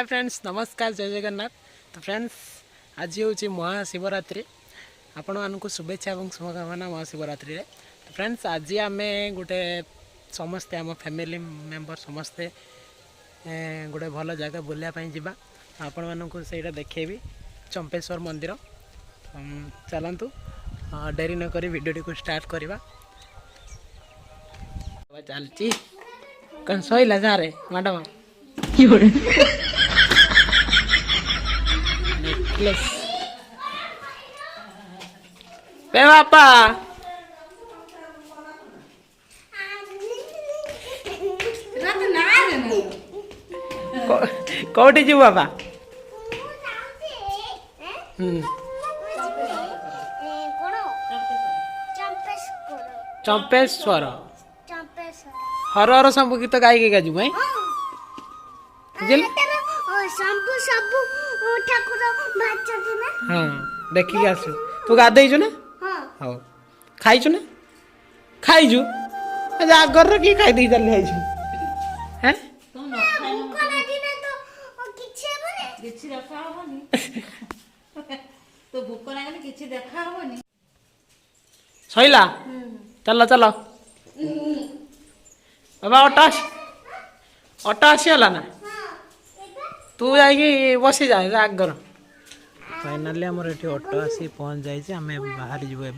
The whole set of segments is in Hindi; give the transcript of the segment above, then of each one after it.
फ्रेंड्स नमस्कार जय जगन्नाथ। तो फ्रेंड्स आज हूँ महाशिवरात्रि आपण मानक शुभेच्छा और शुभकामना महाशिवरात्रि। तो फ्रेंड्स आज आम गोटे समस्ते आम फैमिली मेंबर समस्ते गोटे भल जगह बुलायापी जावा आपण मानक से देखेबी चंपेश्वर मंदिर। चलतु डेरी नक वीडियो को स्टार्ट करवा। चलती कौन सहीला सारे मैडम नेकलेस पे बापा कौटी जी बाबा चंपेश्वर हर हर सब गीत गाई गाजू भाई हाँ देखिए आसु तू गाधेचु ना हाँ खाइचु ना खाइचु आगर कि खाई दे चल जाइछु हैं तो भूख लागले किछि देखा होबनी सइला चलो चलो बाबा ऑटो आसीगला ना तू जाइए बसी जाए आगर फाइनाली आमर ये ऑटो आसी पहुँच जाइए आम बाहर जीव ए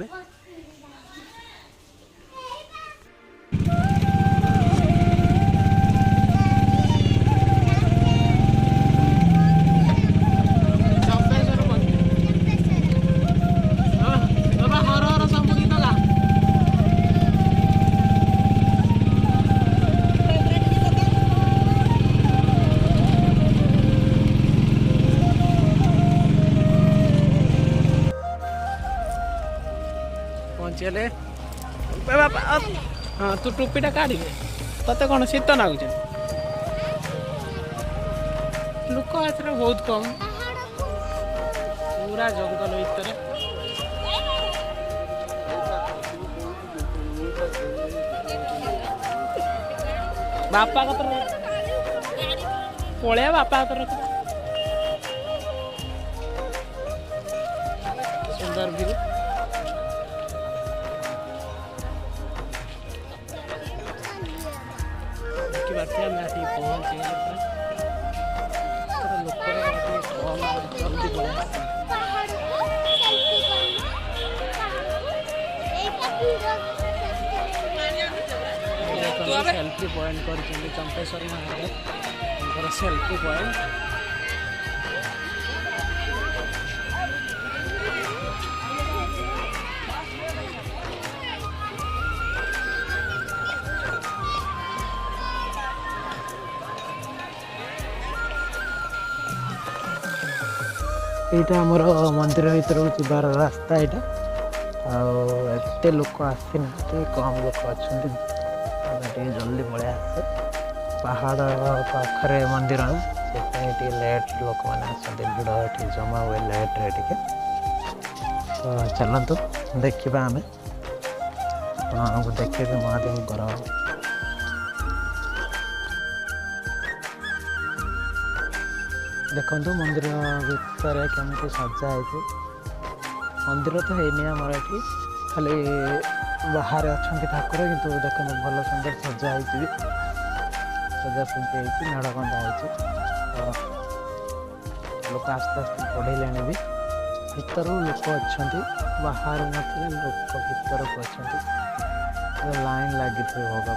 पहुँचले हाँ तू टोपीटा काढ़ ते कौन शीत लगुच लोक एथर बहुत कम पूरा जंगल भितर बापा पलैया बापा सुंदर व्यू बात में आसी पहुँच लोग जल्दी सेल्फी पॉइंट कर चंपेश्वर महादेव सेल्फी पॉइंट यहाँ आमर मंदिर भर जीवार रास्ता यहाँ आते लोक आसी ना कम लोक अच्छा जल्दी पलि आस पहाड़ पाखे मंदिर से लेट लोक मैंने आसते भिड़ ये जमा हुए लेट्रे टे तो चलतु देखा आम आपको देखे महादेव देखो मंदिर भितर केमती सजा है मंदिर तो है आमर ये खाली बाहर अच्छा ठाकुर कितु देखो भल सुंदर सजा है सजा सजी मेढ़ बंधा है लोक आस्ते आस्ते बढ़े भी भीतर लोक अच्छा बाहर नथिले लोक भीतर को अच्छा लाइन लगी होगा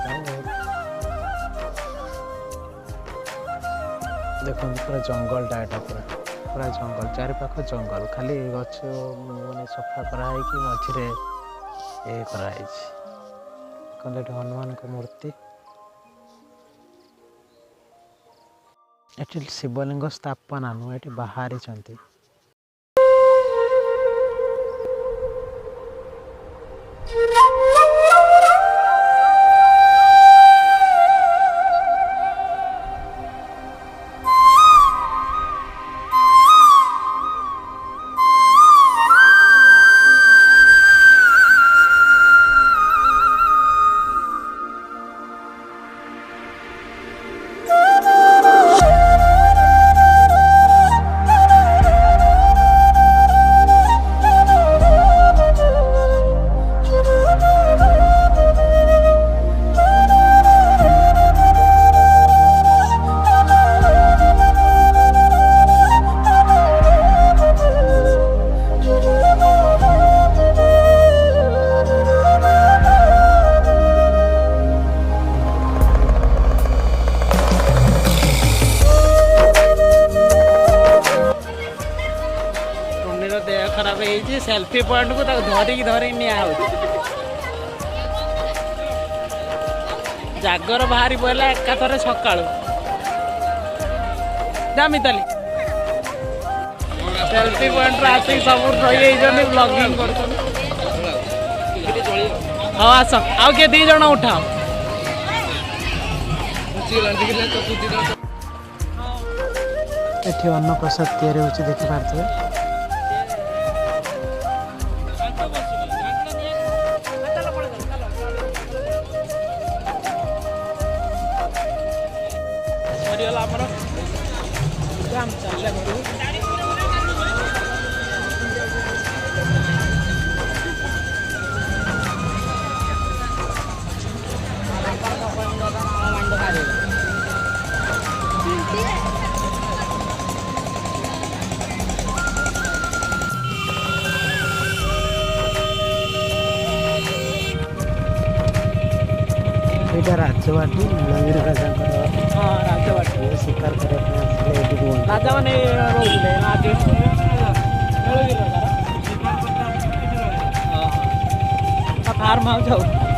देखो पूरा जंगल टाइट पूरा पूरा जंगल चारि पाख जंगल खाली गछ माने सफा कराई कि मझे ये कराई हनुमान का मूर्ति ये शिवलिंग स्थापना नुह ये बाहरी सेल्फी पॉइंट को धरिकी धरिकी निया जागर बाहरी पड़ा एकाथरे सका जा मिताली सेल्फी पॉइंट आसिक सब रही ब्लॉगिंग कर हाँ आस आउ किए 2 जन उठाओ ये अन्न प्रसाद या देखिपे एटा राजवाटी नवीर राजा राजवाटी शिकार करने राजा मैंने फार्म हाउस